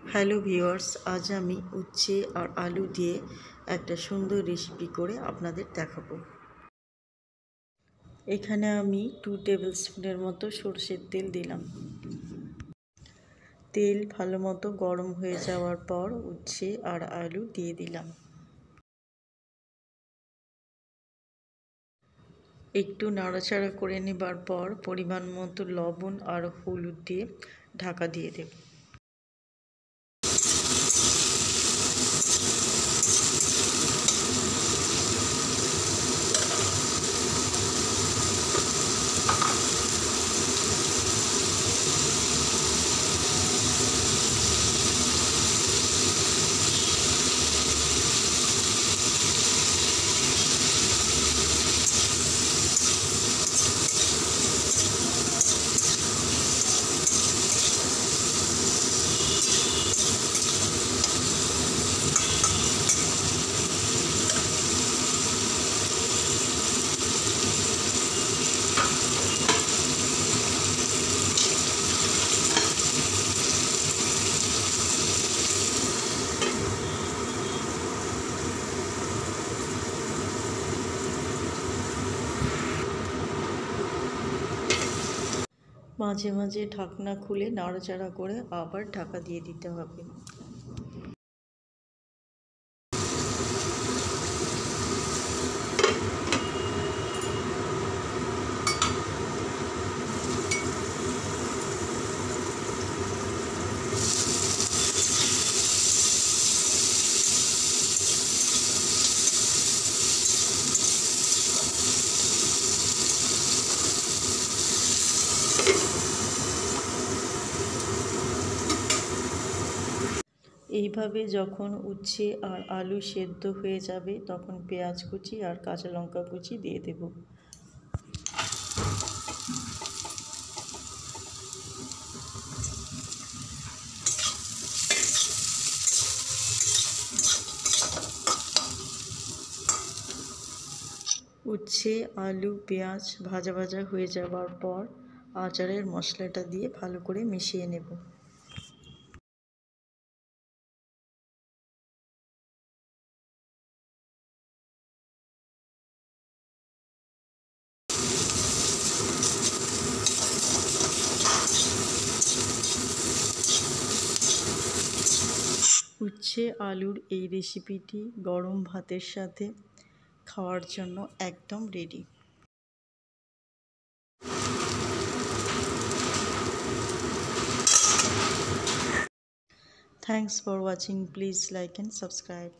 Hello viewers, আজ আমি উচ্ছে আর আলু দিয়ে একটা সুন্দর রেসিপি করে আপনাদের দেখাবো। এখানে আমি 2 টেবিল স্পুনের মতো সরষের তেল দিলাম। তেল ভালো মতো গরম হয়ে যাওয়ার পর উচ্ছে আর আলু দিয়ে দিলাম। একটু নাড়াচাড়া করে নেবার পর পরিমাণ মতো লবণ আর হলুদ দিয়ে ঢাকা দিয়ে দেব। মাঝে মাঝে ঢাকনা খুলে নাড়াচাড়া করে আবার ঢাকা দিয়ে দিতে হবে। এইভাবে যখন উচ্ছে আর আলু সেদ্ধ হয়ে যাবে তখন পেঁয়াজ কুচি আর কাঁচা লঙ্কা কুচি দিয়ে দেব। উচ্ছে আলু পেঁয়াজ ভাজা ভাজা হয়ে যাওয়ার পর আচারের মশলাটা দিয়ে ভালো করে মিশিয়ে নেব। উচ্ছে আলুর এই রেসিপিটি গরম ভাতের সাথে খাওয়ার জন্য একদম ready. Thanks for watching. Please like and subscribe.